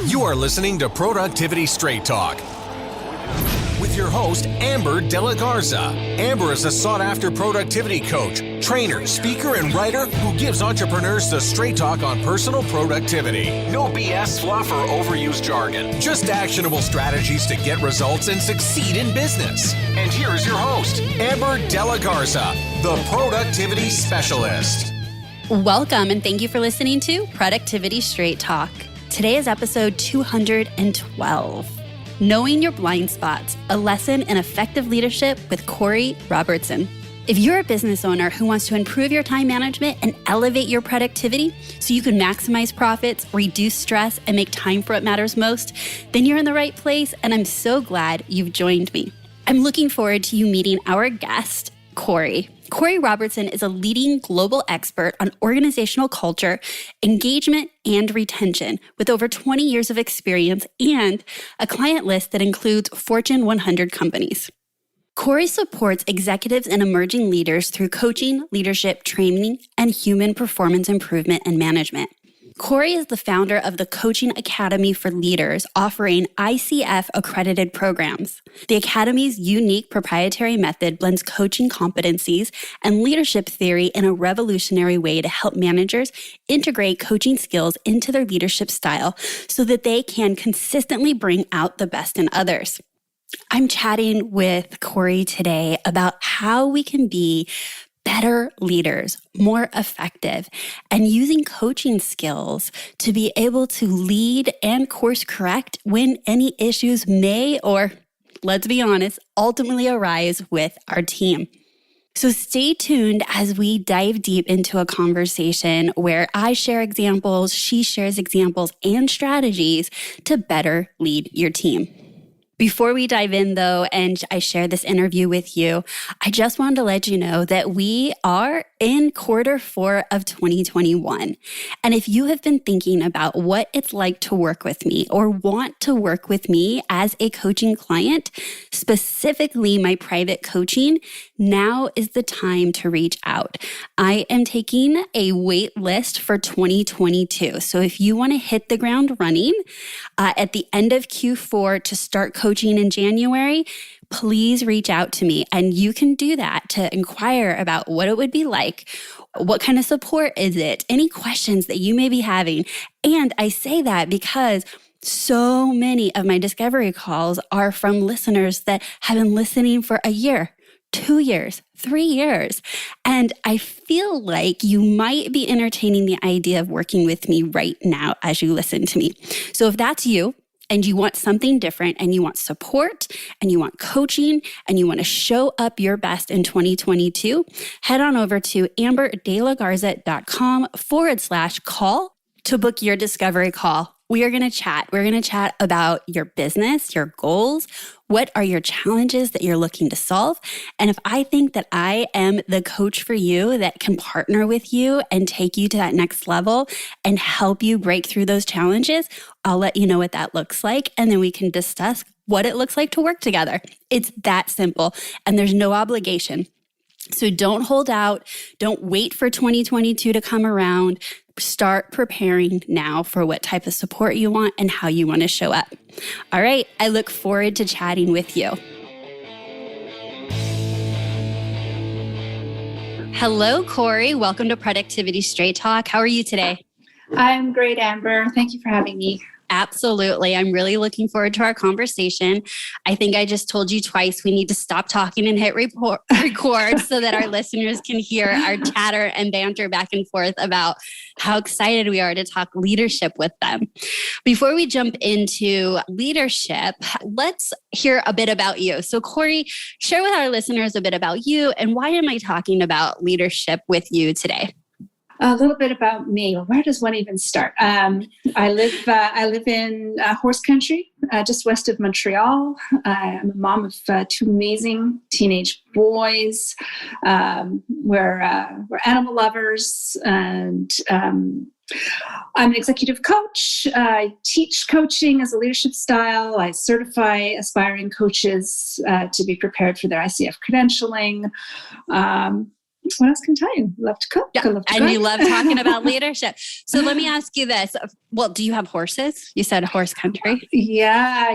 You are listening to Productivity Straight Talk with your host, Amber De La Garza. Amber is a sought-after productivity coach, trainer, speaker, and writer who gives entrepreneurs the straight talk on personal productivity. No BS, fluff, or overused jargon. Just actionable strategies to get results and succeed in business. And here is your host, Amber De La Garza, the Productivity Specialist. Welcome, and thank you for listening to Productivity Straight Talk. Today is episode 212, Knowing Your Blind Spots, a lesson in effective leadership with Corry Robertson. If you're a business owner who wants to improve your time management and elevate your productivity so you can maximize profits, reduce stress, and make time for what matters most, then you're in the right place, and I'm so glad you've joined me. I'm looking forward to you meeting our guest, Corry. Corry Robertson is a leading global expert on organizational culture, engagement, and retention with over 20 years of experience and a client list that includes Fortune 100 companies. Corry supports executives and emerging leaders through coaching, leadership, training, and human performance improvement and management. Corry is the founder of the Coaching Academy for Leaders, offering ICF-accredited programs. The Academy's unique proprietary method blends coaching competencies and leadership theory in a revolutionary way to help managers integrate coaching skills into their leadership style so that they can consistently bring out the best in others. I'm chatting with Corry today about how we can be better leaders, more effective, and using coaching skills to be able to lead and course correct when any issues may, or let's be honest, ultimately arise with our team. So stay tuned as we dive deep into a conversation where I share examples, she shares examples and strategies to better lead your team. Before we dive in, though, and I share this interview with you, I just wanted to let you know that we are in quarter 4 of 2021. And if you have been thinking about what it's like to work with me or want to work with me as a coaching client, specifically my private coaching, now is the time to reach out. I am taking a wait list for 2022. So if you want to hit the ground running at the end of Q4 to start coaching in January, please reach out to me. And you can do that to inquire about what it would be like, what kind of support is it, any questions that you may be having. And I say that because so many of my discovery calls are from listeners that have been listening for a year, 2 years, 3 years. And I feel like you might be entertaining the idea of working with me right now as you listen to me. So if that's you, and you want something different, and you want support, and you want coaching, and you want to show up your best in 2022, head on over to amberdelagarza.com/call to book your discovery call. We are going to chat. We're going to chat about your business, your goals. What are your challenges that you're looking to solve? And if I think that I am the coach for you that can partner with you and take you to that next level and help you break through those challenges, I'll let you know what that looks like. And then we can discuss what it looks like to work together. It's that simple. And there's no obligation. So don't hold out. Don't wait for 2022 to come around. Start preparing now for what type of support you want and how you want to show up. All right. I look forward to chatting with you. Hello, Corry. Welcome to Productivity Straight Talk. How are you today? I'm great, Amber. Thank you for having me. Absolutely. I'm really looking forward to our conversation. I think I just told you twice we need to stop talking and hit record so that our listeners can hear our chatter and banter back and forth about how excited we are to talk leadership with them. Before we jump into leadership, let's hear a bit about you. So Corry, share with our listeners a bit about you and why am I talking about leadership with you today? A little bit about me. Where does one even start? I live in horse country, just west of Montreal. I'm a mom of 2 amazing teenage boys. We're animal lovers, and I'm an executive coach. I teach coaching as a leadership style. I certify aspiring coaches to be prepared for their ICF credentialing. what else can I tell you? Love to cook. Yeah. I love to And cook. you love talking about leadership. So let me ask you this. Well, do you have horses? You said horse country. Yeah,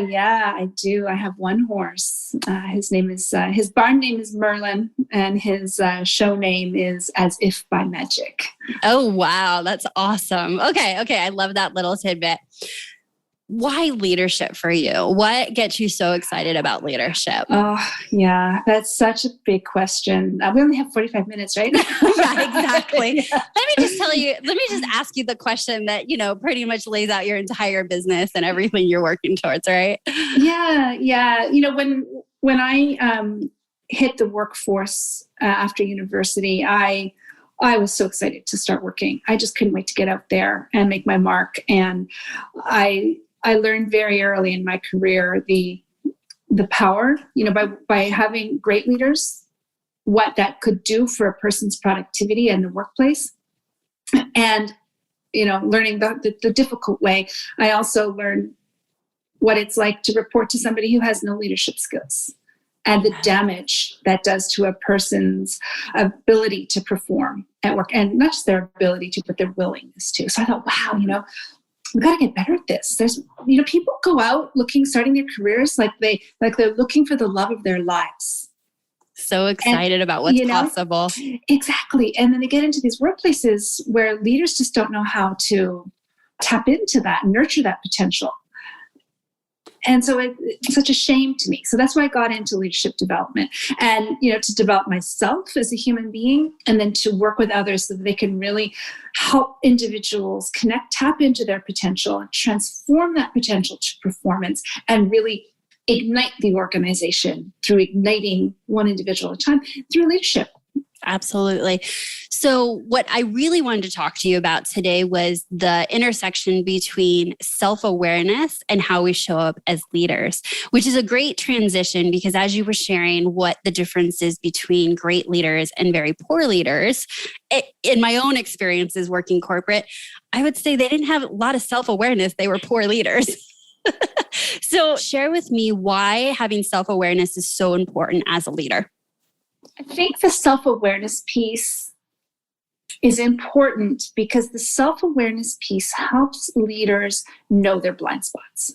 I do. I have one horse. His barn name is Merlin, and his show name is As If by Magic. Oh, wow. That's awesome. Okay. I love that little tidbit. Why leadership for you? What gets you so excited about leadership? Oh, yeah, that's such a big question. We only have 45 minutes, right? Right, exactly. Yeah. Let me just ask you the question that, pretty much lays out your entire business and everything you're working towards, right? Yeah. When I hit the workforce after university, I was so excited to start working. I just couldn't wait to get out there and make my mark. And I learned very early in my career the power, by having great leaders, what that could do for a person's productivity in the workplace. And, learning the difficult way. I also learned what it's like to report to somebody who has no leadership skills and the damage that does to a person's ability to perform at work, and not just their ability to, but their willingness to. So I thought, wow, we got to get better at this. There's, people go out starting their careers like they're looking for the love of their lives. So excited about what's possible. Exactly. And then they get into these workplaces where leaders just don't know how to tap into that and nurture that potential. And so it's such a shame to me. So that's why I got into leadership development and, to develop myself as a human being, and then to work with others so that they can really help individuals tap into their potential and transform that potential to performance and really ignite the organization through igniting one individual at a time through leadership. Absolutely. So what I really wanted to talk to you about today was the intersection between self-awareness and how we show up as leaders, which is a great transition because as you were sharing what the difference is between great leaders and very poor leaders, in my own experiences working corporate, I would say they didn't have a lot of self-awareness. They were poor leaders. So share with me why having self-awareness is so important as a leader. I think the self-awareness piece is important because the self-awareness piece helps leaders know their blind spots.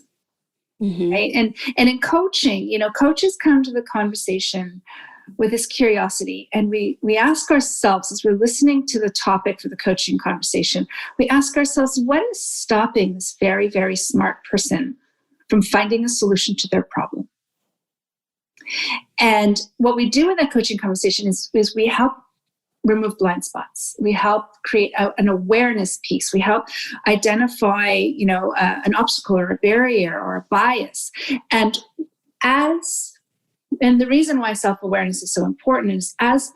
Mm-hmm. Right? And in coaching, coaches come to the conversation with this curiosity, and we ask ourselves as we're listening to the topic for the coaching conversation, we ask ourselves, what is stopping this very, very smart person from finding a solution to their problem? And what we do in that coaching conversation is we help remove blind spots. We help create an awareness piece. We help identify, an obstacle or a barrier or a bias. And the reason why self-awareness is so important is as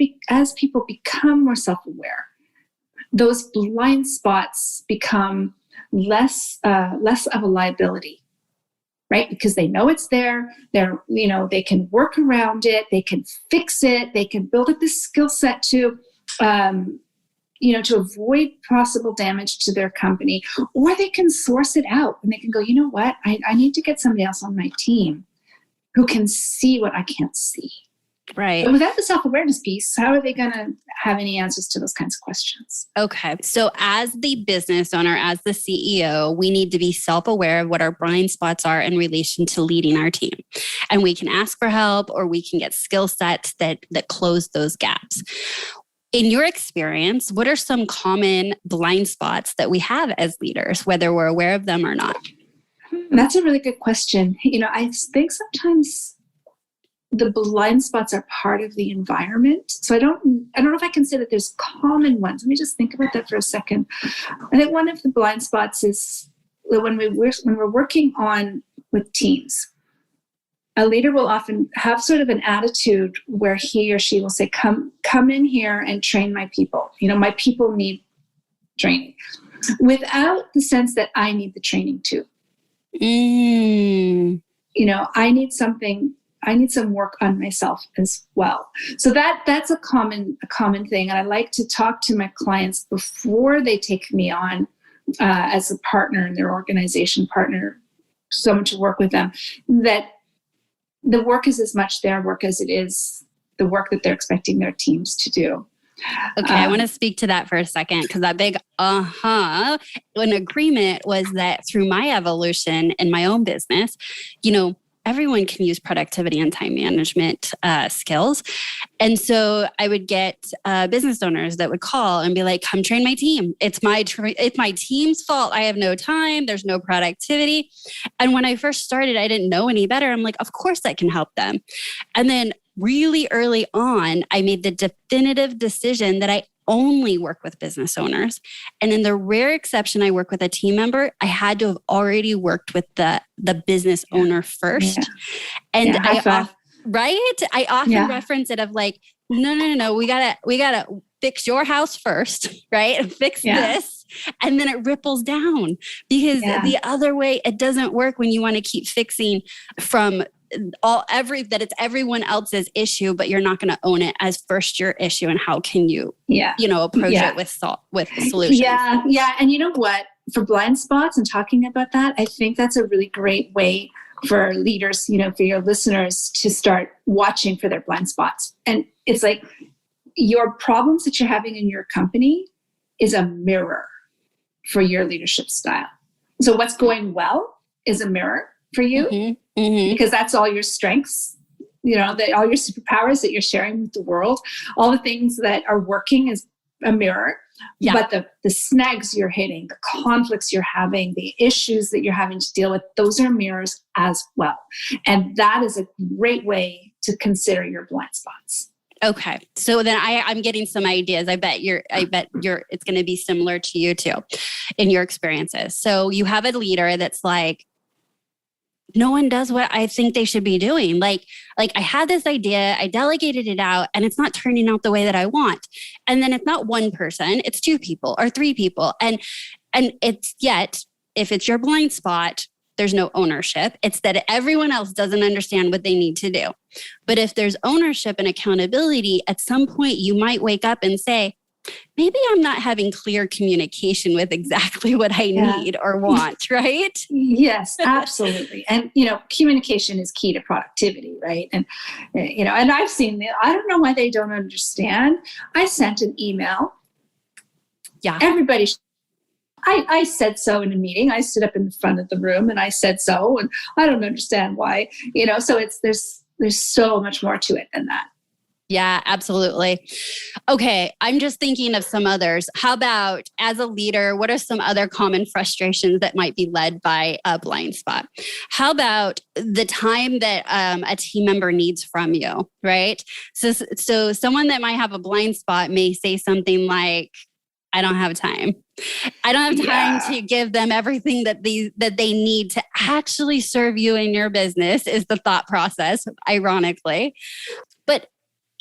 people become more self-aware, those blind spots become less of a liability. Right? Because they know it's there. They can work around it. They can fix it. They can build up this skill set to avoid possible damage to their company, or they can source it out and they can go, you know what? I need to get somebody else on my team who can see what I can't see. Right. But without the self-awareness piece, how are they going to have any answers to those kinds of questions? Okay. So as the business owner, as the CEO, we need to be self-aware of what our blind spots are in relation to leading our team. And we can ask for help or we can get skill sets that close those gaps. In your experience, what are some common blind spots that we have as leaders, whether we're aware of them or not? That's a really good question. I think sometimes the blind spots are part of the environment. So I don't know if I can say that there's common ones. Let me just think about that for a second. I think one of the blind spots is when we're working with teams. A leader will often have sort of an attitude where he or she will say, come in here and train my people. My people need training, without the sense that I need the training too. I need some work on myself as well. So that's a common thing. And I like to talk to my clients before they take me on as a partner in their organization, someone to work with them, that the work is as much their work as it is the work that they're expecting their teams to do. Okay, I want to speak to that for a second, because that big an agreement was that through my evolution in my own business, everyone can use productivity and time management skills. And so I would get business owners that would call and be like, come train my team. It's my team's fault. I have no time. There's no productivity. And when I first started, I didn't know any better. I'm like, of course I can help them. And then really early on, I made the definitive decision that I only work with business owners. And in the rare exception I work with a team member, I had to have already worked with the business owner first. And I often reference it of like, no, we gotta fix your house first, right? And fix this. And then it ripples down, because the other way, it doesn't work when you want to keep fixing from that it's everyone else's issue, but you're not going to own it as first your issue. And how can you, approach it with solutions? Yeah. And you know what? For blind spots and talking about that, I think that's a really great way for leaders, for your listeners to start watching for their blind spots. And it's like your problems that you're having in your company is a mirror for your leadership style. So what's going well is a mirror for you, because that's all your strengths, all your superpowers that you're sharing with the world. All the things that are working is a mirror. Yeah. But the snags you're hitting, the conflicts you're having, the issues that you're having to deal with, those are mirrors as well. And that is a great way to consider your blind spots. Okay. So then I'm getting some ideas. I bet it's going to be similar to you too in your experiences. So you have a leader that's like, no one does what I think they should be doing. Like I had this idea, I delegated it out, and it's not turning out the way that I want. And then it's not one person, it's 2 people or 3 people. And it's yet, if it's your blind spot, there's no ownership. It's that everyone else doesn't understand what they need to do. But if there's ownership and accountability, at some point you might wake up and say, maybe I'm not having clear communication with exactly what I need or want, right? Yes, absolutely. And, communication is key to productivity, right? And, and I've seen, I don't know why they don't understand. I sent an email. Yeah. Everybody, I said so in a meeting. I stood up in the front of the room and I said so, and I don't understand why, so there's so much more to it than that. Yeah, absolutely. Okay, I'm just thinking of some others. How about, as a leader, what are some other common frustrations that might be led by a blind spot? How about the time that a team member needs from you, right? So someone that might have a blind spot may say something like, I don't have time. I don't have time to give them everything that they need to actually serve you in your business, is the thought process, ironically. But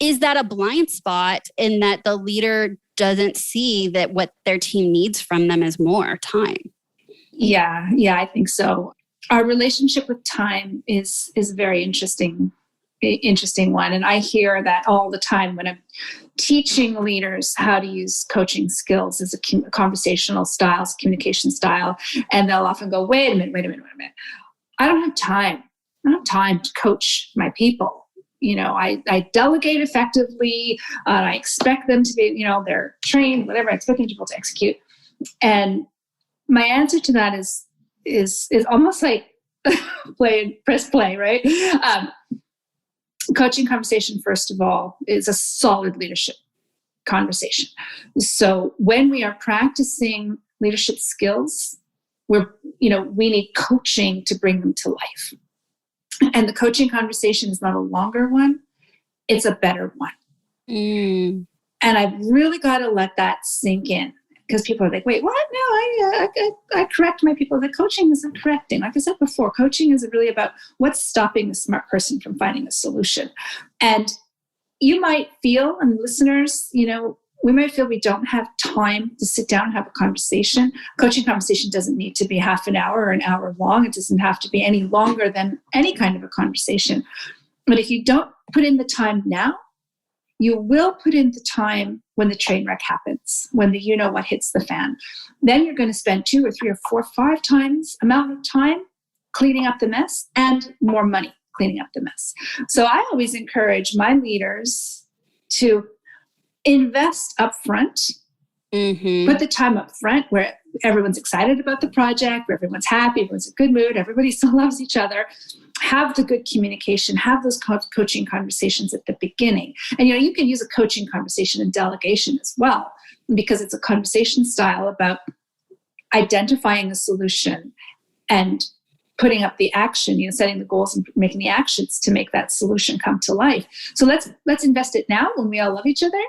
is that a blind spot in that the leader doesn't see that what their team needs from them is more time? Yeah, I think so. Our relationship with time is a very interesting one. And I hear that all the time when I'm teaching leaders how to use coaching skills as a conversational styles, communication style. And they'll often go, wait a minute. I don't have time. I don't have time to coach my people. I delegate effectively. I expect them to be, they're trained, whatever. I expect people to execute. And my answer to that is almost like press play, right? Coaching conversation, first of all, is a solid leadership conversation. So when we are practicing leadership skills, we need coaching to bring them to life. And the coaching conversation is not a longer one, it's a better one. And I've really got to let that sink in, because people are like, wait, what? No, I correct my people. The coaching isn't correcting. Like I said before, coaching is really about what's stopping the smart person from finding a solution. And you might feel, and listeners, we might feel we don't have time to sit down and have a conversation. Coaching conversation doesn't need to be half an hour or an hour long. It doesn't have to be any longer than any kind of a conversation. But if you don't put in the time now, you will put in the time when the train wreck happens, when the what hits the fan. Then you're going to spend 2 or 3 or 4 or 5 times amount of time cleaning up the mess and more money cleaning up the mess. So I always encourage my leaders to, invest up front. Put the time up front where everyone's excited about the project, where everyone's happy, everyone's in a good mood, everybody still loves each other. Have the good communication, have those coaching conversations at the beginning. And, you can use a coaching conversation in delegation as well, because it's a conversation style about identifying a solution and putting up the action, setting the goals and making the actions to make that solution come to life. So let's invest it now when we all love each other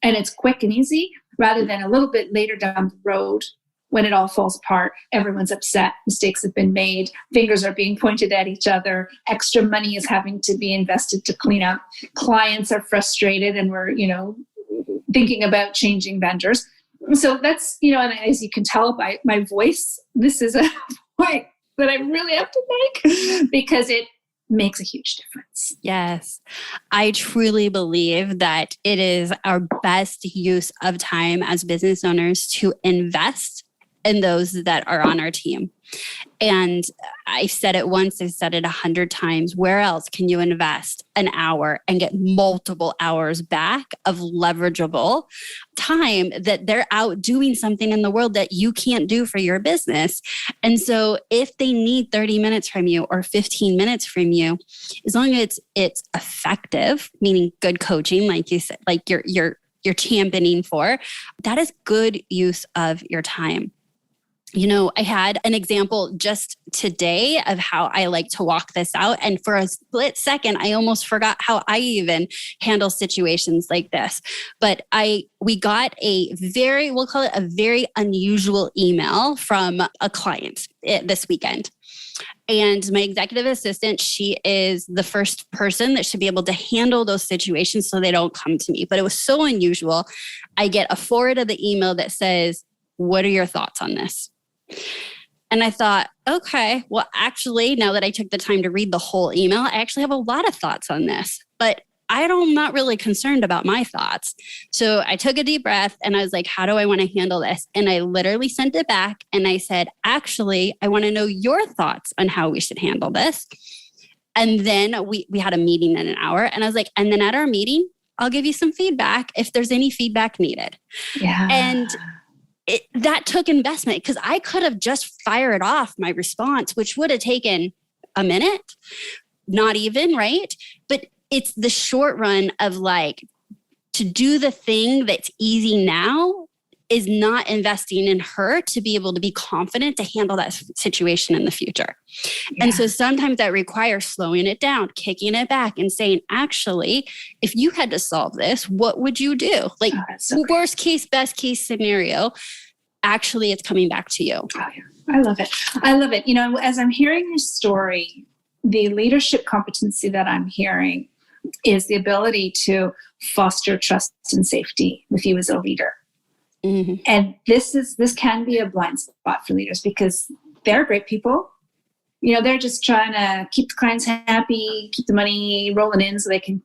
and it's quick and easy, rather than a little bit later down the road when it all falls apart, everyone's upset, mistakes have been made, fingers are being pointed at each other, extra money is having to be invested to clean up, clients are frustrated, and we're, thinking about changing vendors. So that's, and as you can tell by my voice, this is a point that I really have to make because it makes a huge difference. Yes. I truly believe that it is our best use of time as business owners to invest in those that are on our team. And I've said it once, I've said it 100 times. Where else can you invest an hour and get multiple hours back of leverageable time that they're out doing something in the world that you can't do for your business? And so if they need 30 minutes from you or 15 minutes from you, as long as it's effective, meaning good coaching, like you said, like you're championing for, that is good use of your time. I had an example just today of how I like to walk this out. And for a split second, I almost forgot how I even handle situations like this. But we got we'll call it a very unusual email from a client this weekend. And my executive assistant, she is the first person that should be able to handle those situations so they don't come to me. But it was so unusual. I get a forward of the email that says, "What are your thoughts on this?" And I thought, okay, well, actually, now that I took the time to read the whole email, I actually have a lot of thoughts on this, but I'm not really concerned about my thoughts. So I took a deep breath and I was like, how do I want to handle this? And I literally sent it back and I said, actually, I want to know your thoughts on how we should handle this. And then we had a meeting in an hour and I was like, and then at our meeting, I'll give you some feedback if there's any feedback needed. Yeah. And that took investment because I could have just fired off my response, which would have taken a minute, not even, right? But it's the short run of to do the thing that's easy now is not investing in her to be able to be confident to handle that situation in the future. Yeah. And so sometimes that requires slowing it down, kicking it back and saying, actually, if you had to solve this, what would you do? Worst case, best case scenario, actually it's coming back to you. Oh, yeah. I love it. I love it. As I'm hearing your story, the leadership competency that I'm hearing is the ability to foster trust and safety with you as a leader. Mm-hmm. And this can be a blind spot for leaders because they're great people. They're just trying to keep the clients happy, keep the money rolling in so they can,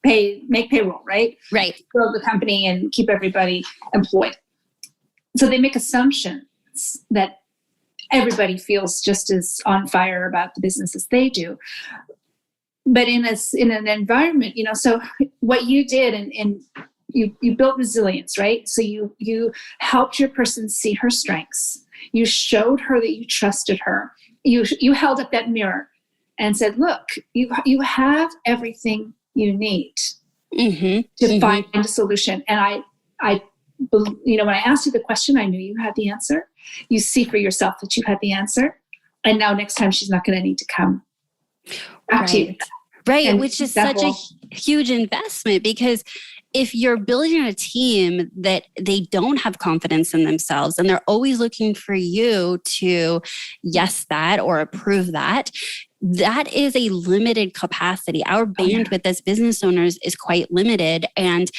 make payroll, right? Right. Grow the company and keep everybody employed. So they make assumptions that everybody feels just as on fire about the business as they do. But in an environment, so what you did and you built resilience, right? So you helped your person see her strengths. You showed her that you trusted her. You held up that mirror and said, look, you have everything you need to find a solution. And I when I asked you the question, I knew you had the answer. You see for yourself that you had the answer. And now next time she's not going to need to come back to you. Right. And which is such a huge investment because if you're building a team that they don't have confidence in themselves and they're always looking for you to yes that or approve that is a limited capacity. Our bandwidth as business owners is quite limited. And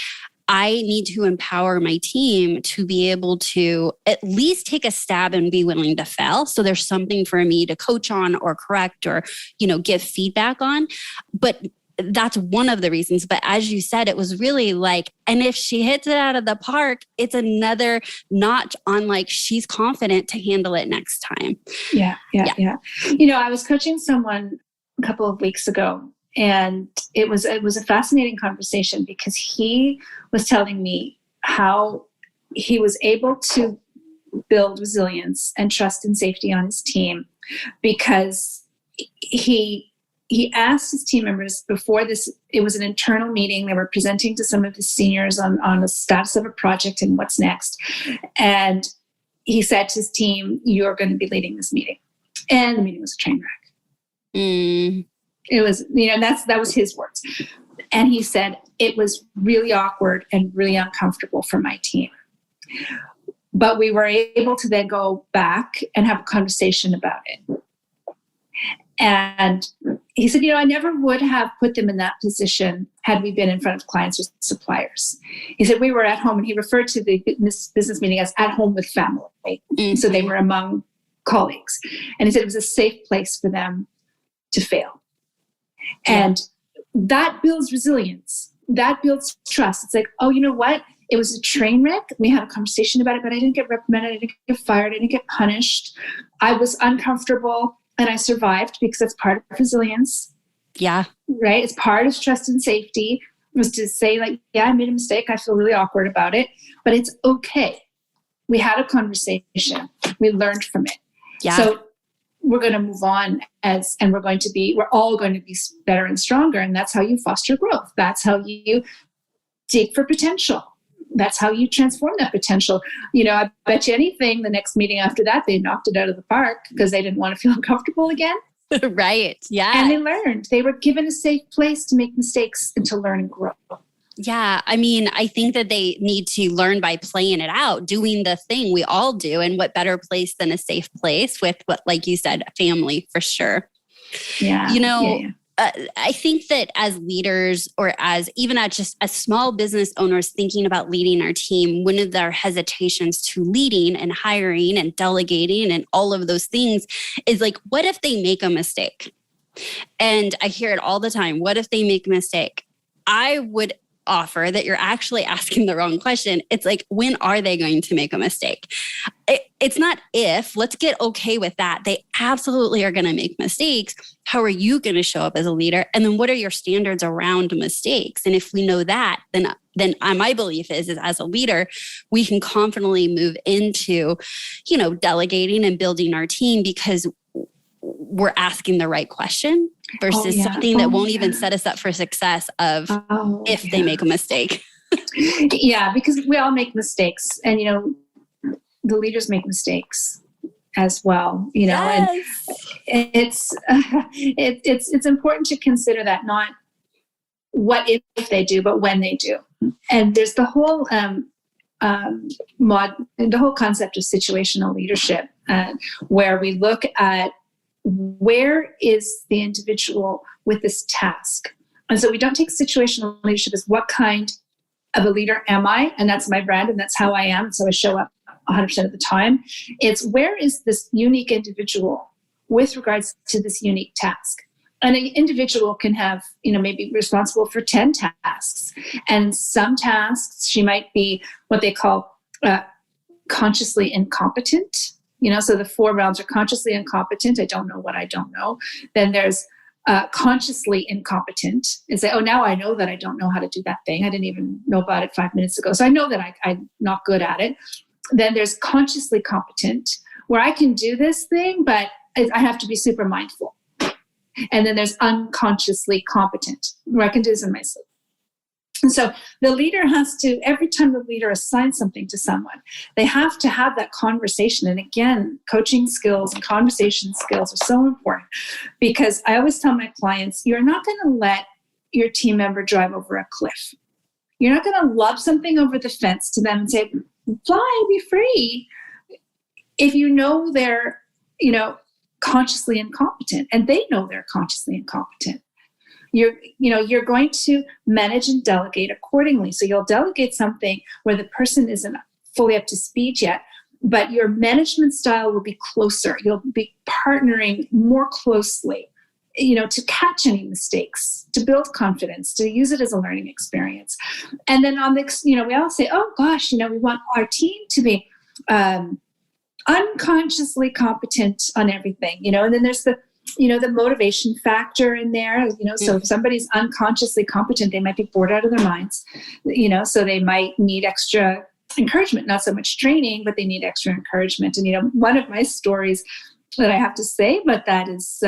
I need to empower my team to be able to at least take a stab and be willing to fail. So there's something for me to coach on or correct or, give feedback on. But that's one of the reasons. But as you said, it was really and if she hits it out of the park, it's another notch on she's confident to handle it next time. Yeah. I was coaching someone a couple of weeks ago And it was a fascinating conversation because he was telling me how he was able to build resilience and trust and safety on his team because he asked his team members before this. It was an internal meeting. They were presenting to some of his seniors on the status of a project and what's next. And he said to his team, "You're going to be leading this meeting." And the meeting was a train wreck. It was, that was his words. And he said, it was really awkward and really uncomfortable for my team. But we were able to then go back and have a conversation about it. And he said, I never would have put them in that position had we been in front of clients or suppliers. He said, we were at home, and he referred to the business meeting as at home with family. Mm-hmm. So they were among colleagues. And he said it was a safe place for them to fail. And that builds resilience. That builds trust. It's like, oh, you know what? It was a train wreck. We had a conversation about it, but I didn't get reprimanded. I didn't get fired. I didn't get punished. I was uncomfortable and I survived because that's part of resilience. Yeah. Right? It's part of trust and safety. It was to say like, yeah, I made a mistake. I feel really awkward about it, but it's okay. We had a conversation. We learned from it. Yeah. So we're going to move on we're all going to be better and stronger. And that's how you foster growth. That's how you dig for potential. That's how you transform that potential. I bet you anything the next meeting after that, they knocked it out of the park because they didn't want to feel uncomfortable again. Right. Yeah. And they learned. They were given a safe place to make mistakes and to learn and grow. Yeah. I mean, I think that they need to learn by playing it out, doing the thing we all do. And what better place than a safe place with what, like you said, family for sure. Yeah. I think that as leaders or as small business owners thinking about leading our team, one of their hesitations to leading and hiring and delegating and all of those things is like, what if they make a mistake? And I hear it all the time. What if they make a mistake? I would offer that you're actually asking the wrong question. It's like, when are they going to make a mistake? It's not if. Let's get okay with that. They absolutely are going to make mistakes. How are you going to show up as a leader? And then what are your standards around mistakes? And if we know that, then my belief is as a leader, we can confidently move into, delegating and building our team because we're asking the right question versus something that won't even set us up for success if they make a mistake. Yeah, because we all make mistakes, and the leaders make mistakes as well. Yes. And it's important to consider that, not what if they do, but when they do. And there's the whole the whole concept of situational leadership, where we look at where is the individual with this task. And so we don't take situational leadership as what kind of a leader am I? And that's my brand and that's how I am. So I show up 100% of the time. It's where is this unique individual with regards to this unique task? And an individual can have, maybe responsible for 10 tasks. And some tasks, she might be what they call consciously incompetent. So the 4 rounds are consciously incompetent. I don't know what I don't know. Then there's consciously incompetent. And say, oh, now I know that I don't know how to do that thing. I didn't even know about it 5 minutes ago. So I know that I'm not good at it. Then there's consciously competent, where I can do this thing, but I have to be super mindful. And then there's unconsciously competent, where I can do this in my sleep. And so the leader has to, every time the leader assigns something to someone, they have to have that conversation. And again, coaching skills and conversation skills are so important, because I always tell my clients, you're not going to let your team member drive over a cliff. You're not going to lob something over the fence to them and say, fly, be free, if you know they're, consciously incompetent, and they know they're consciously incompetent. You're going to manage and delegate accordingly. So you'll delegate something where the person isn't fully up to speed yet, but your management style will be closer. You'll be partnering more closely, to catch any mistakes, to build confidence, to use it as a learning experience. And then on the, we all say, oh gosh, we want our team to be unconsciously competent on everything, and then there's the the motivation factor in there, so if somebody's unconsciously competent, they might be bored out of their minds, so they might need extra encouragement, not so much training, but they need extra encouragement. And, one of my stories that I have to say about that is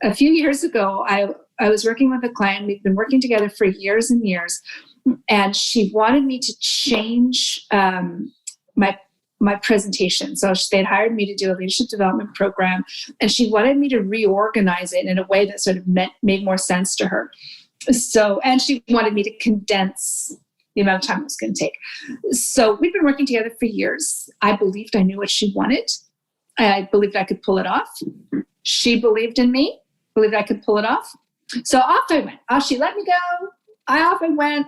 a few years ago, I was working with a client. We've been working together for years and years, and she wanted me to change my presentation. So they had hired me to do a leadership development program, and she wanted me to reorganize it in a way that sort of made more sense to her. So, and she wanted me to condense the amount of time it was going to take. So we've been working together for years. I believed I knew what she wanted. I believed I could pull it off. She believed in me, believed I could pull it off. So off I went. She let me go. Off I went.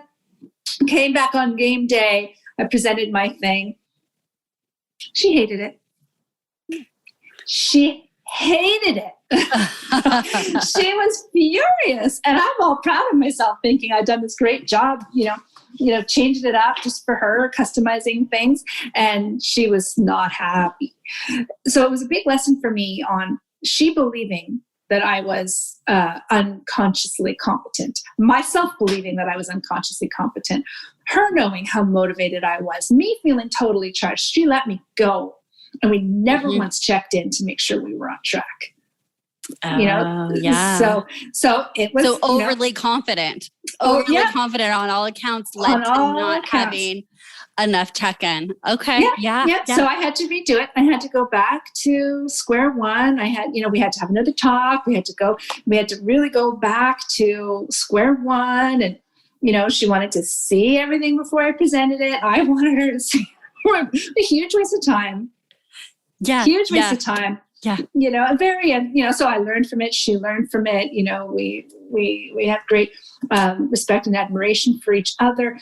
Came back on game day. I presented my thing. She hated it. She hated it. She was furious. And I'm all proud of myself, thinking I'd done this great job, changing it up just for her, customizing things. And she was not happy. So it was a big lesson for me on she believing that I was unconsciously competent, myself believing that I was unconsciously competent, her knowing how motivated I was, me feeling totally charged. She let me go. And we never once checked in to make sure we were on track. Yeah. So it was overly confident, confident on all accounts, led to not having enough check-in. Okay. Yeah. So I had to redo it. I had to go back to square one. I had, we had to have another talk. We had to really go back to square one. And, she wanted to see everything before I presented it. I wanted her to see a huge waste of time. Yeah. Huge waste of time. Yeah. So I learned from it. She learned from it. We have great respect and admiration for each other.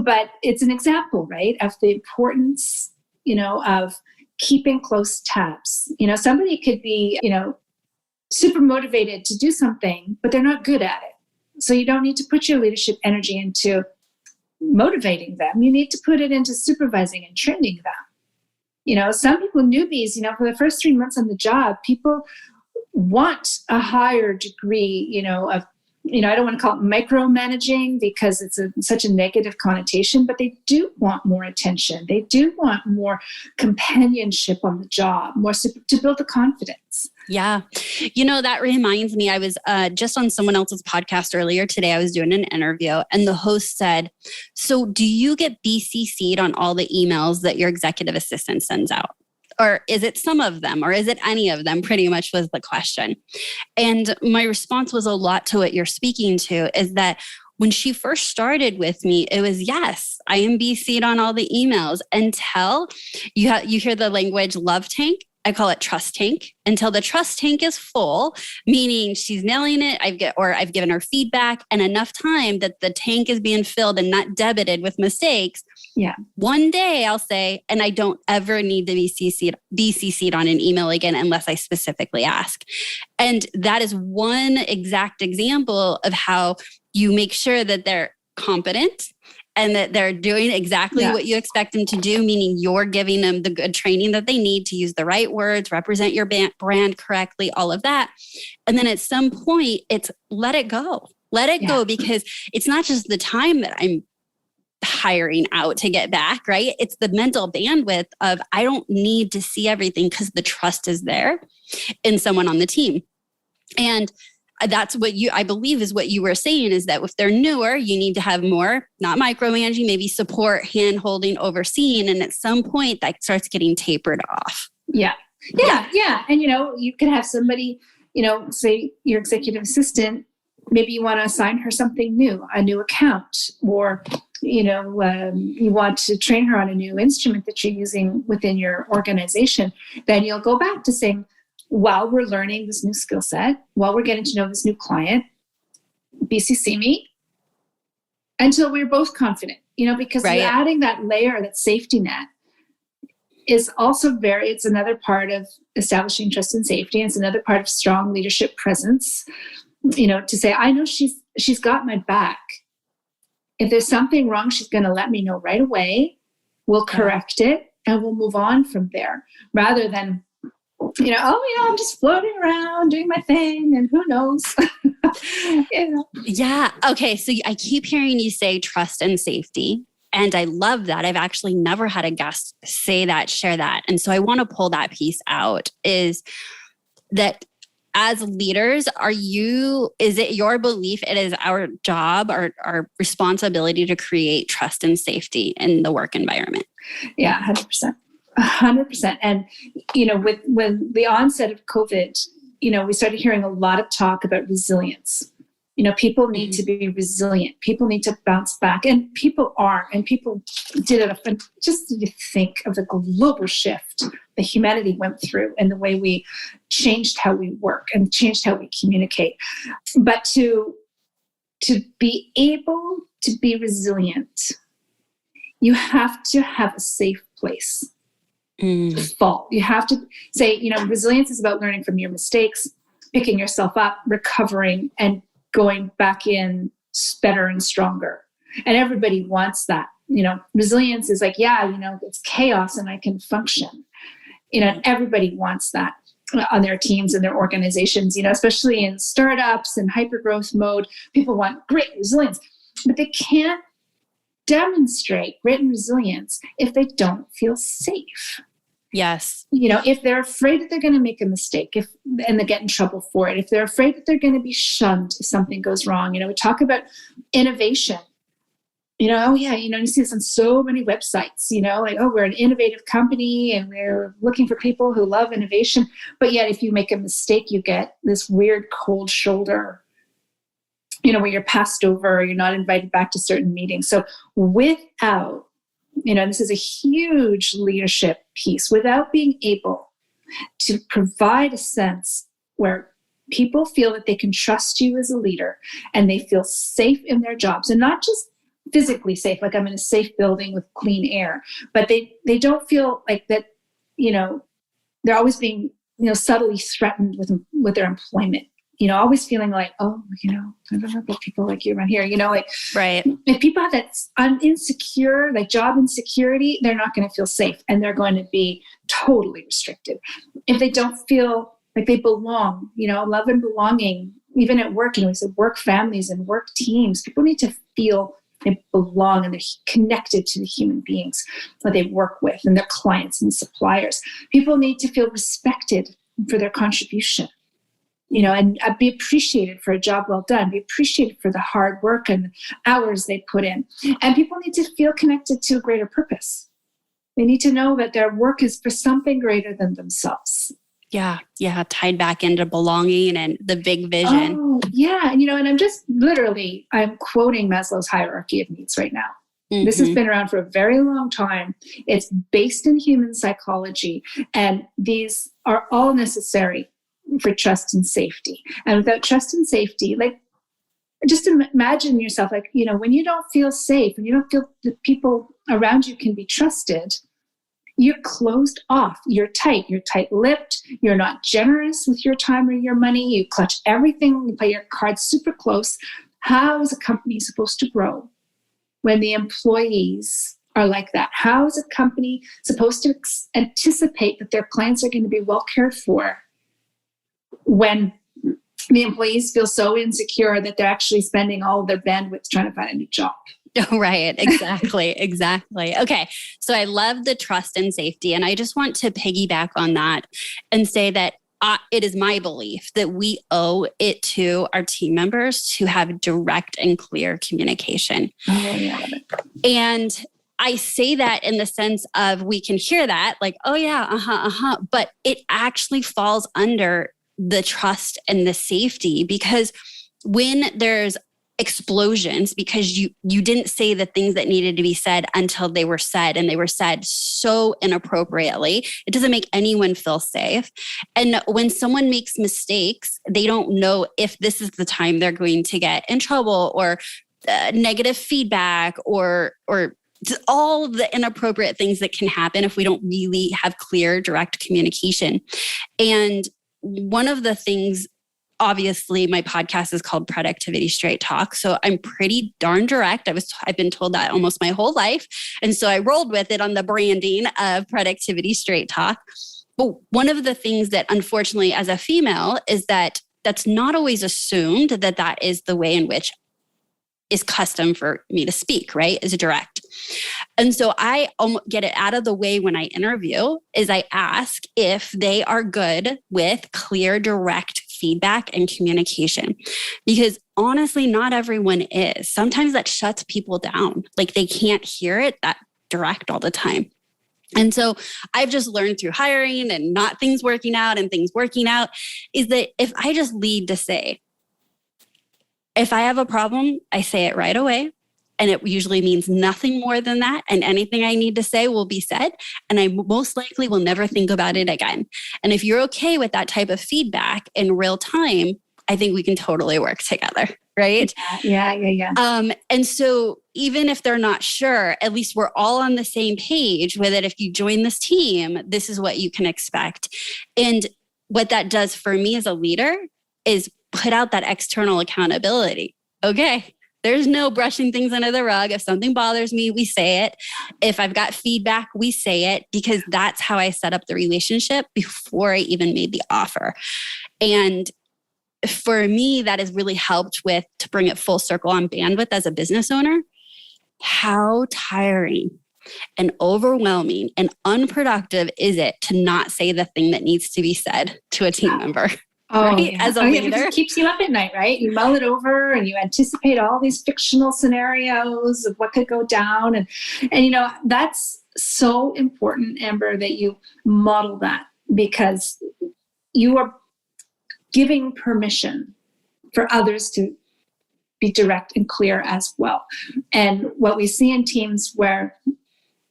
But it's an example, right, of the importance, of keeping close tabs. Somebody could be, super motivated to do something, but they're not good at it. So you don't need to put your leadership energy into motivating them. You need to put it into supervising and training them. Some people, newbies, for the first 3 months on the job, people want a higher degree, of, I don't want to call it micromanaging because it's such a negative connotation, but they do want more attention. They do want more companionship on the job, more to build the confidence. Yeah. That reminds me, I was just on someone else's podcast earlier today. I was doing an interview and the host said, so do you get BCC'd on all the emails that your executive assistant sends out? Or is it some of them? Or is it any of them? Pretty much was the question. And my response was a lot to what you're speaking to, is that when she first started with me, it was, yes, I am BC'd on all the emails until you hear the language love tank. I call it trust tank, until the trust tank is full, meaning she's nailing it. I've given her feedback and enough time that the tank is being filled and not debited with mistakes. Yeah. One day I'll say, and I don't ever need to be CC'd on an email again unless I specifically ask. And that is one exact example of how you make sure that they're competent and that they're doing exactly what you expect them to do, meaning you're giving them the good training that they need to use the right words, represent your brand correctly, all of that. And then at some point, it's let it go. Let it go, because it's not just the time that I'm hiring out to get back, right? It's the mental bandwidth of I don't need to see everything because the trust is there in someone on the team. And that's what I believe is what you were saying, is that if they're newer, you need to have more, not micromanaging, maybe support, hand holding, overseeing. And at some point that starts getting tapered off. Yeah. And, you could have somebody, say your executive assistant, maybe you want to assign her something new, a new account, or, you want to train her on a new instrument that you're using within your organization. Then you'll go back to saying, while we're learning this new skill set, while we're getting to know this new client, BCC me until we're both confident, because you're adding that layer, that safety net is also it's another part of establishing trust and safety. And it's another part of strong leadership presence, to say, I know she's got my back. If there's something wrong, she's going to let me know right away. We'll correct it and we'll move on from there, rather than I'm just floating around doing my thing and who knows? Yeah. Okay. So I keep hearing you say trust and safety. And I love that. I've actually never had a guest say that, share that. And so I want to pull that piece out is that as leaders, is it your belief it is our job, our responsibility to create trust and safety in the work environment? Yeah, 100%. 100%. And, when the onset of COVID, we started hearing a lot of talk about resilience. People need to be resilient. People need to bounce back. And people are. And people did it. Just to think of the global shift that humanity went through and the way we changed how we work and changed how we communicate. But to be able to be resilient, you have to have a safe place to fall. You have to say, resilience is about learning from your mistakes, picking yourself up, recovering, and going back in better and stronger. And everybody wants that. Resilience is like, it's chaos and I can function. And everybody wants that on their teams and their organizations, especially in startups and hypergrowth mode. People want great resilience, but they can't demonstrate grit and resilience if they don't feel safe. Yes. If they're afraid that they're going to make a mistake and they get in trouble for it, if they're afraid that they're going to be shunned if something goes wrong, we talk about innovation. You see this on so many websites, we're an innovative company and we're looking for people who love innovation. But yet if you make a mistake, you get this weird cold shoulder, where you're passed over, you're not invited back to certain meetings. So without, this is a huge leadership piece, without being able to provide a sense where people feel that they can trust you as a leader and they feel safe in their jobs, and not just physically safe, like I'm in a safe building with clean air, but they don't feel like that, they're always being, subtly threatened with their employment, always feeling like, I don't know about people like you around here, right. If people have that insecure, like job insecurity, they're not going to feel safe and they're going to be totally restricted. If they don't feel like they belong, love and belonging, even at work, we said work families and work teams, people need to feel they belong and they're connected to the human beings that they work with and their clients and suppliers. People need to feel respected for their contribution, and be appreciated for a job well done, be appreciated for the hard work and hours they put in. And people need to feel connected to a greater purpose. They need to know that their work is for something greater than themselves. Yeah. Tied back into belonging and the big vision. Oh, yeah. And, and I'm quoting Maslow's hierarchy of needs right now. Mm-hmm. This has been around for a very long time. It's based in human psychology. And these are all necessary for trust and safety. And without trust and safety, just imagine yourself, when you don't feel safe, when you don't feel that people around you can be trusted, you're closed off, you're tight-lipped, you're not generous with your time or your money, you clutch everything, you play your cards super close. How is a company supposed to grow when the employees are like that? How is a company supposed to anticipate that their clients are going to be well cared for when the employees feel so insecure that they're actually spending all of their bandwidth trying to find a new job? Right. Exactly. Okay. So I love the trust and safety. And I just want to piggyback on that and say that it is my belief that we owe it to our team members to have direct and clear communication. Oh, yeah. And I say that in the sense of we can hear that like, oh yeah, but it actually falls under the trust and the safety, because when there's explosions, because you didn't say the things that needed to be said until they were said, and they were said so inappropriately, it doesn't make anyone feel safe. And when someone makes mistakes, they don't know if this is the time they're going to get in trouble or negative feedback or all the inappropriate things that can happen if we don't really have clear, direct communication. And one of the things, obviously, my podcast is called Productivity Straight Talk. So I'm pretty darn direct. I've been told that almost my whole life. And so I rolled with it on the branding of Productivity Straight Talk. But one of the things that unfortunately as a female is that that's not always assumed that that is the way in which is custom for me to speak, right? Is direct. And so I get it out of the way when I interview is I ask if they are good with clear, direct feedback and communication. Because honestly, not everyone is. Sometimes that shuts people down. Like they can't hear it that direct all the time. And so I've just learned through hiring and not things working out and things working out is that if I just lead to say, if I have a problem, I say it right away. And it usually means nothing more than that. And anything I need to say will be said. And I most likely will never think about it again. And if you're okay with that type of feedback in real time, I think we can totally work together. Right? Yeah. And so even if they're not sure, at least we're all on the same page with it. If you join this team, this is what you can expect. And what that does for me as a leader is put out that external accountability. Okay, there's no brushing things under the rug. If something bothers me, we say it. If I've got feedback, we say it, because that's how I set up the relationship before I even made the offer. And for me, that has really helped with, to bring it full circle on bandwidth as a business owner, how tiring and overwhelming and unproductive is it to not say the thing that needs to be said to a team member? Right? As a leader. Because it keeps you up at night, right? You mull it over and you anticipate all these fictional scenarios of what could go down. And you know, that's so important, Amber, that you model that, because you are giving permission for others to be direct and clear as well. And what we see in teams where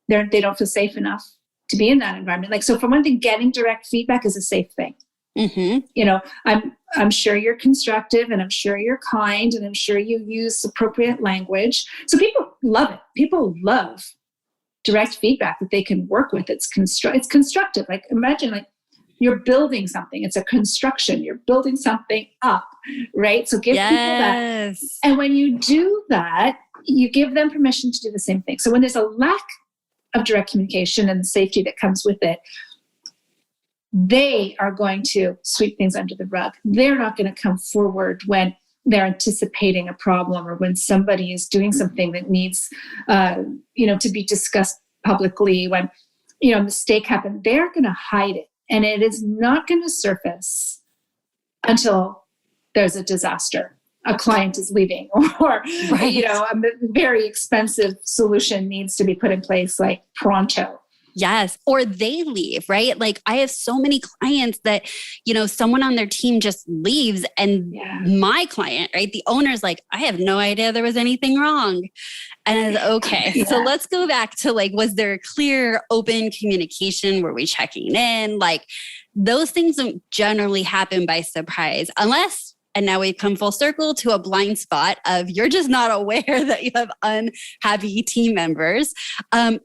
they don't feel safe enough to be in that environment. Like, so for one thing, getting direct feedback is a safe thing. Mm-hmm. You know, I'm sure you're constructive, and I'm sure you're kind, and I'm sure you use appropriate language. So people love it. People love direct feedback that they can work with. It's constructive. Like, imagine, like, you're building something. It's a construction. You're building something up, right? So give people that. And when you do that, you give them permission to do the same thing. So when there's a lack of direct communication and the safety that comes with it, they are going to sweep things under the rug. They're not going to come forward when they're anticipating a problem, or when somebody is doing something that needs, to be discussed publicly. When, a mistake happened, they're going to hide it. And it is not going to surface until there's a disaster. A client is leaving, or, right. A very expensive solution needs to be put in place, like pronto. Yes. Or they leave, right? Like, I have so many clients that, someone on their team just leaves, and my client, right? The owner's like, I have no idea there was anything wrong. And okay, so let's go back to, like, was there clear, open communication? Were we checking in? Like, those things don't generally happen by surprise, unless, and now we've come full circle to a blind spot of you're just not aware that you have unhappy team members.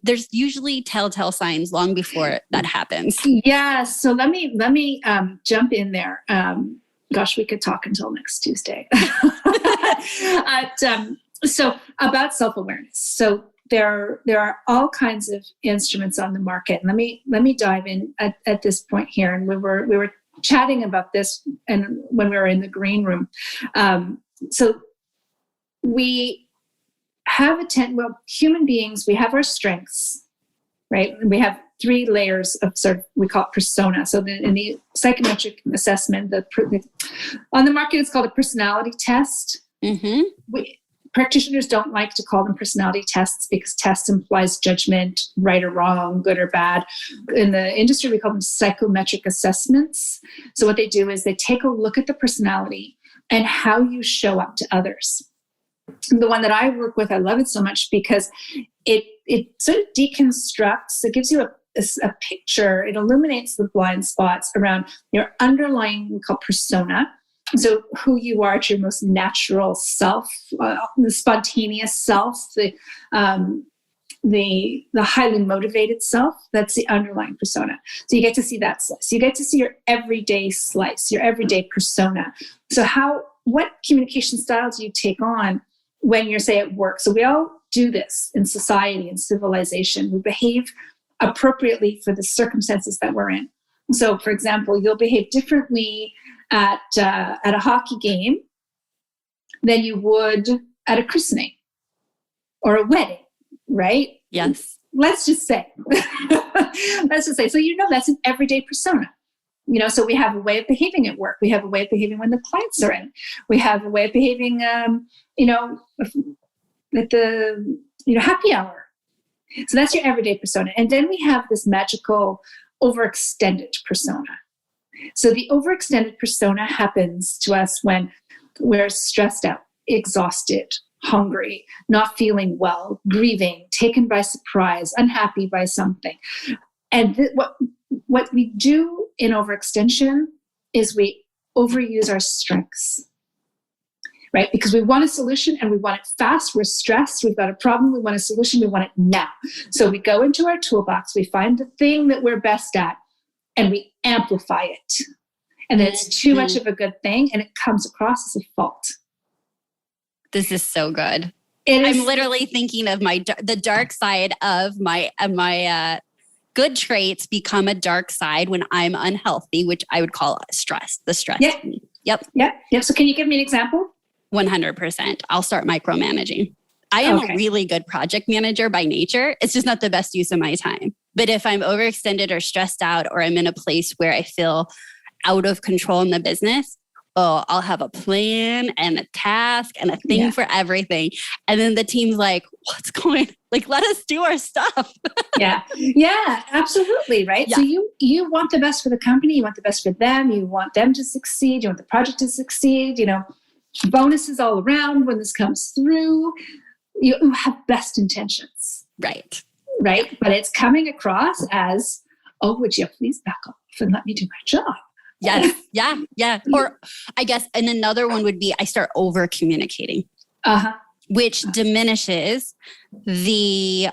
There's usually telltale signs long before that happens. Yeah. So let me jump in there. Gosh, we could talk until next Tuesday. So about self-awareness. So there are all kinds of instruments on the market. Let me dive in at this point here. And we were chatting about this, and when we were in the green room. So we have human beings, we have our strengths, right? And we have 3 layers of we call it persona. So in the psychometric assessment, on the market, it's called a personality test. Mm-hmm. Practitioners don't like to call them personality tests, because test implies judgment, right or wrong, good or bad. In the industry, we call them psychometric assessments. So what they do is they take a look at the personality and how you show up to others. The one that I work with, I love it so much because it sort of deconstructs, it gives you a picture, it illuminates the blind spots around your underlying, we call persona. So who you are at your most natural self, the spontaneous self, the highly motivated self, that's the underlying persona. So you get to see that slice. You get to see your everyday slice, your everyday persona. So what communication styles do you take on when you're, say, at work? So we all do this in society and civilization. We behave appropriately for the circumstances that we're in. So, for example, you'll behave differently at a hockey game than you would at a christening or a wedding, right? Yes. Let's just say. So that's an everyday persona. So we have a way of behaving at work. We have a way of behaving when the clients are in. We have a way of behaving, at the happy hour. So that's your everyday persona. And then we have this magical overextended persona. So the overextended persona happens to us when we're stressed out, exhausted, hungry, not feeling well, grieving, taken by surprise, unhappy by something. And what we do in overextension is we overuse our strengths, right? Because we want a solution and we want it fast. We're stressed. We've got a problem. We want a solution. We want it now. So we go into our toolbox. We find the thing that we're best at and we amplify it. And then it's too much of a good thing and it comes across as a fault. This is so good. I'm literally thinking of the dark side of my good traits become a dark side when I'm unhealthy, which I would call stress. The stress. Yep. So can you give me an example? 100%. I'll start micromanaging. I am a really good project manager by nature. It's just not the best use of my time. But if I'm overextended or stressed out, or I'm in a place where I feel out of control in the business, I'll have a plan and a task and a thing for everything. And then the team's like, what's going on? Like, let us do our stuff. Yeah, absolutely. Right. Yeah. So you want the best for the company. You want the best for them. You want them to succeed. You want the project to succeed. Bonuses all around when this comes through. You have best intentions. Right. But it's coming across as, would you please back off and let me do my job? Yes. Yeah. Or I guess, and another one would be I start over communicating, which diminishes the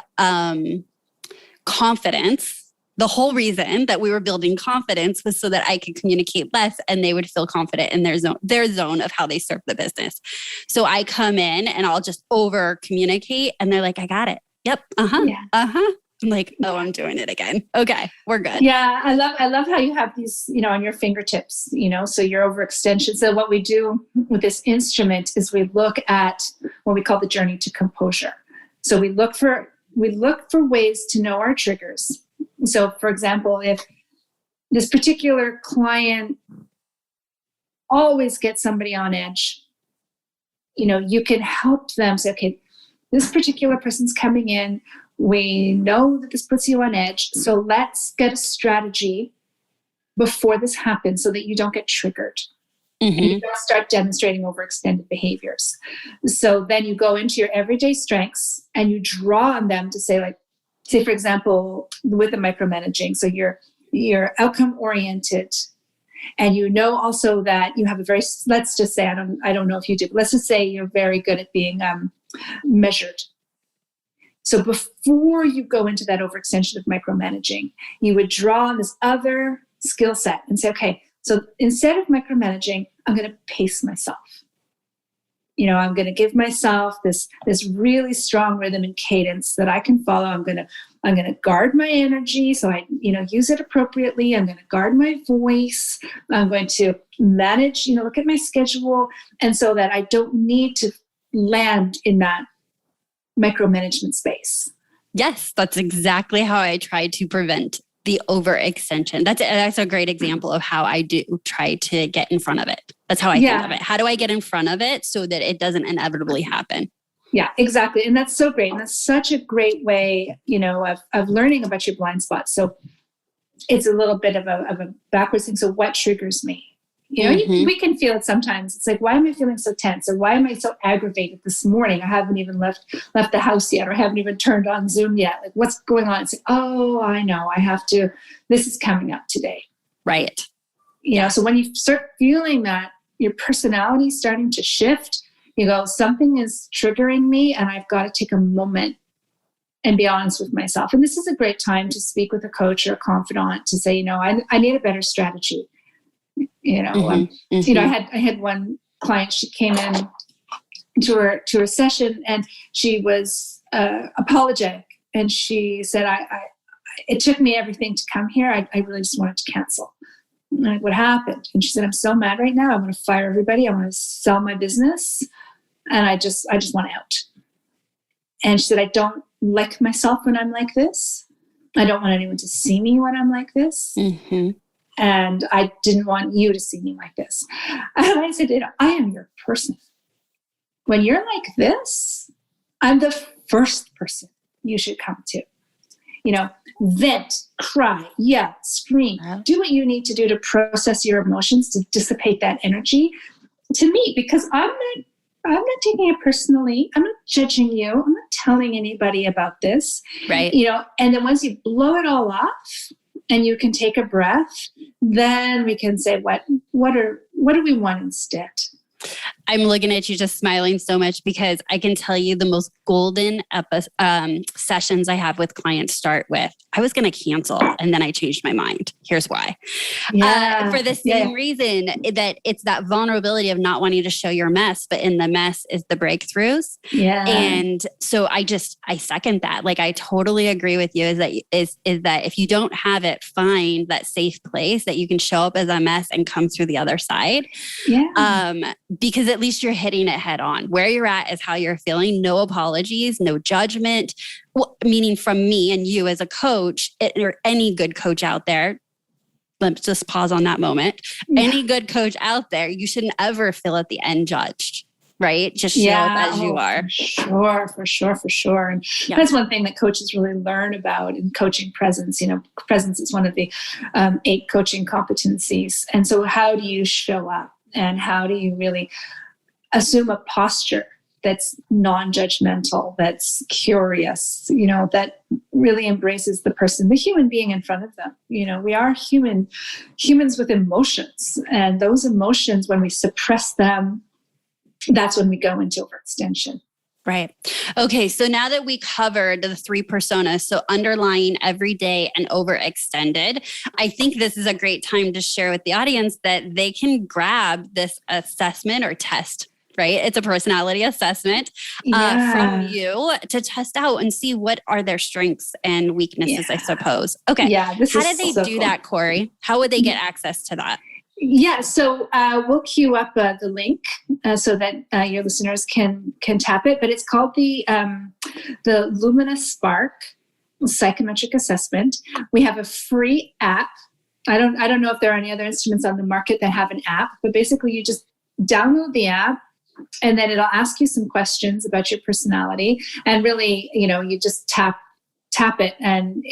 confidence. The whole reason that we were building confidence was so that I could communicate less and they would feel confident in their zone of how they serve the business. So I come in and I'll just over communicate and they're like, I got it. Yep. I'm like, I'm doing it again. Okay, we're good. Yeah, I love how you have these, on your fingertips, so your overextension. So what we do with this instrument is we look at what we call the journey to composure. So we look for ways to know our triggers. So for example, if this particular client always gets somebody on edge, you can help them say, okay, this particular person's coming in. We know that this puts you on edge. So let's get a strategy before this happens so that you don't get triggered. And you don't start demonstrating overextended behaviors. So then you go into your everyday strengths and you draw on them to say, for example, with the micromanaging. So you're outcome oriented. And also that you have let's just say, I don't know if you do, but let's just say you're very good at being measured. So before you go into that overextension of micromanaging, you would draw on this other skill set and say, okay, so instead of micromanaging, I'm going to pace myself. I'm going to give myself this really strong rhythm and cadence that I can follow. I'm going to guard my energy. So I, use it appropriately. I'm going to guard my voice. I'm going to manage, look at my schedule. And so that I don't need to land in that micromanagement space. Yes, that's exactly how I try to prevent the overextension. That's a great example of how I do try to get in front of it. That's how I think of it. How do I get in front of it so that it doesn't inevitably happen? Yeah, exactly. And that's so great. And that's such a great way, of learning about your blind spots. So it's a little bit of a backwards thing. So what triggers me? We can feel it sometimes. It's like, why am I feeling so tense? Or why am I so aggravated this morning? I haven't even left the house yet, or I haven't even turned on Zoom yet. Like, what's going on? It's like, I know, this is coming up today. Right. So when you start feeling that your personality is starting to shift, you go, something is triggering me and I've got to take a moment and be honest with myself. And this is a great time to speak with a coach or a confidant to say, I need a better strategy. I had one client, she came in to her session and she was apologetic. And she said, it took me everything to come here. I really just wanted to cancel. I'm like, what happened? And she said, I'm so mad right now. I want to fire everybody. I want to sell my business. And I just want out. And she said, I don't like myself when I'm like this. I don't want anyone to see me when I'm like this. Mm-hmm. And I didn't want you to see me like this. And I said, I am your person. When you're like this, I'm the first person you should come to. Vent, cry, yell, scream, do what you need to do to process your emotions, to dissipate that energy to me, because I'm not taking it personally. I'm not judging you. I'm not telling anybody about this. Right. And then once you blow it all off and you can take a breath, then we can say, what do we want instead? I'm looking at you just smiling so much because I can tell you the most golden sessions I have with clients start with, I was going to cancel and then I changed my mind. Here's why. For the same reason that it's that vulnerability of not wanting to show your mess, but in the mess is the breakthroughs. Yeah. And so I second that. Like, I totally agree with you is that if you don't have it, find that safe place that you can show up as a mess and come through the other side. Yeah. Because at least you're hitting it head on. Where you're at is how you're feeling. No apologies, no judgment. Well, meaning from me and you as a coach, or any good coach out there. Let's just pause on that moment. Yeah. Any good coach out there, you shouldn't ever feel at the end judged, right? Just show up as you are. For sure. And that's one thing that coaches really learn about in coaching presence. Presence is one of the 8 coaching competencies. And so how do you show up? And how do you really assume a posture that's non-judgmental, that's curious, that really embraces the person, the human being in front of them. We are humans with emotions. And those emotions, when we suppress them, that's when we go into overextension. Right. Okay. So now that we covered the 3 personas, so underlying, everyday, and overextended, I think this is a great time to share with the audience that they can grab this assessment or test, right? It's a personality assessment from you to test out and see what are their strengths and weaknesses, I suppose. Okay. Yeah. How did they do that, Corry? How would they get access to that? Yeah, so we'll queue up the link so that your listeners can tap it. But it's called the Luminous Spark Psychometric Assessment. We have a free app. I don't know if there are any other instruments on the market that have an app, but basically you just download the app, and then it'll ask you some questions about your personality, and really, you just tap it, and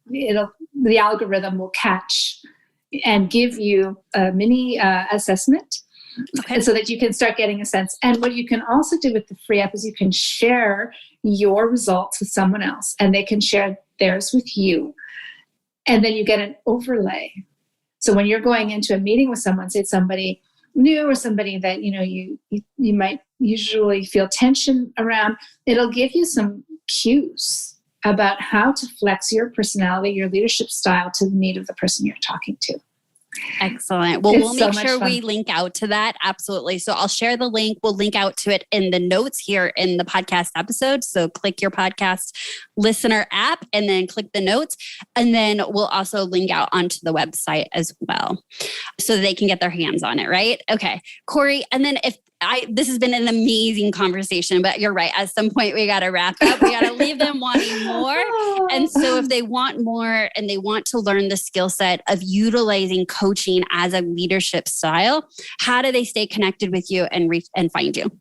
the algorithm will catch and give you a mini assessment, so that you can start getting a sense. And what you can also do with the free app is you can share your results with someone else, and they can share theirs with you. And then you get an overlay. So when you're going into a meeting with someone, say it's somebody new or somebody that you might usually feel tension around, it'll give you some cues about how to flex your personality, your leadership style to the need of the person you're talking to. Excellent. Well, we'll make sure we link out to that. Absolutely. So I'll share the link. We'll link out to it in the notes here in the podcast episode. So click your podcast listener app and then click the notes. And then we'll also link out onto the website as well so they can get their hands on it, right? Okay. Corry, and then this has been an amazing conversation, but you're right. At some point, we got to wrap up. We got to leave them wanting more. And so if they want more and they want to learn the skill set of utilizing coaching as a leadership style, how do they stay connected with you and find you?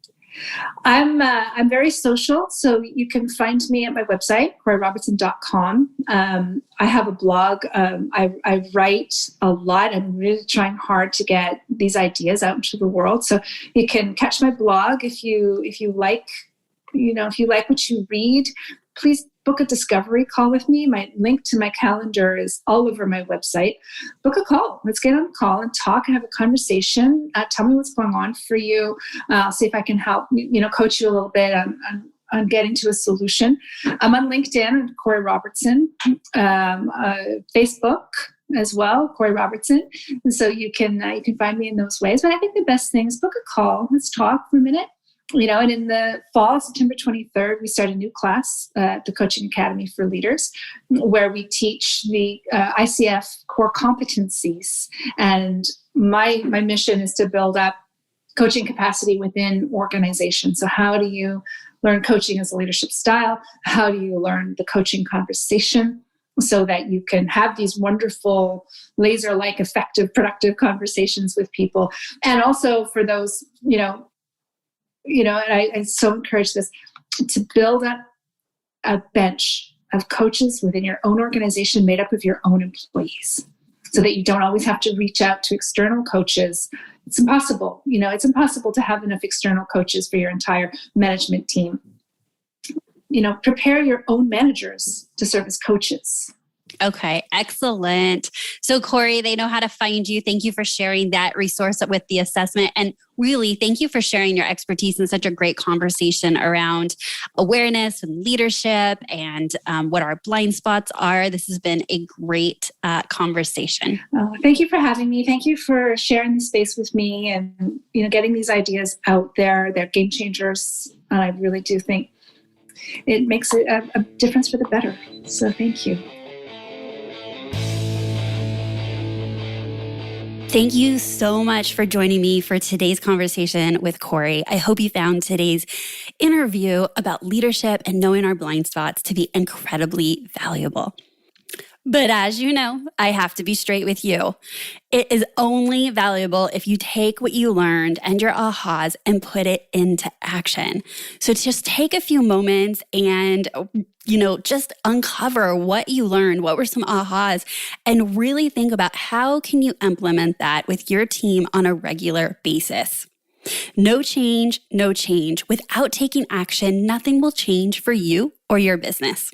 I'm very social, so you can find me at my website, corryrobertson.com. I have a blog. I write a lot. I'm really trying hard to get these ideas out into the world. So you can catch my blog if you like what you read. Please book a discovery call with me. My link to my calendar is all over my website. Book a call. Let's get on a call and talk and have a conversation. Tell me what's going on for you. I'll see if I can help, coach you a little bit on getting to a solution. I'm on LinkedIn, Corry Robertson, Facebook as well, Corry Robertson. And so you can find me in those ways. But I think the best thing is book a call. Let's talk for a minute. And in the fall, September 23rd, we start a new class at the Coaching Academy for Leaders, where we teach the ICF core competencies. And my mission is to build up coaching capacity within organizations. So how do you learn coaching as a leadership style? How do you learn the coaching conversation so that you can have these wonderful, laser-like, effective, productive conversations with people? And also for those, and I so encourage this, to build up a bench of coaches within your own organization made up of your own employees, so that you don't always have to reach out to external coaches. It's impossible. It's impossible to have enough external coaches for your entire management team. Prepare your own managers to serve as coaches. Okay, excellent. So Corry, they know how to find you. Thank you for sharing that resource with the assessment. And really, thank you for sharing your expertise in such a great conversation around awareness and leadership and what our blind spots are. This has been a great conversation. Oh, thank you for having me. Thank you for sharing the space with me and, getting these ideas out there. They're game changers. And I really do think it makes a difference for the better. So thank you. Thank you so much for joining me for today's conversation with Corry. I hope you found today's interview about leadership and knowing our blind spots to be incredibly valuable. But as you know, I have to be straight with you. It is only valuable if you take what you learned and your ahas and put it into action. So just take a few moments and, just uncover what you learned, what were some ahas, and really think about how can you implement that with your team on a regular basis. No change. Without taking action, nothing will change for you or your business.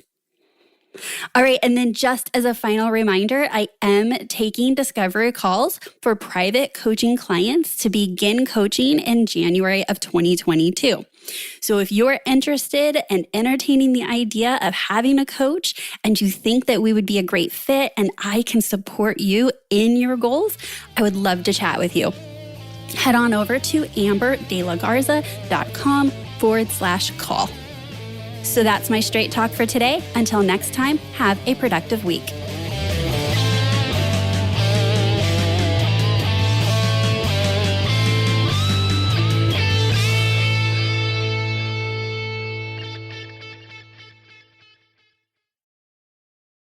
All right. And then just as a final reminder, I am taking discovery calls for private coaching clients to begin coaching in January of 2022. So if you're interested in entertaining the idea of having a coach and you think that we would be a great fit and I can support you in your goals, I would love to chat with you. Head on over to amberdelagarza.com/call. So that's my straight talk for today. Until next time, have a productive week.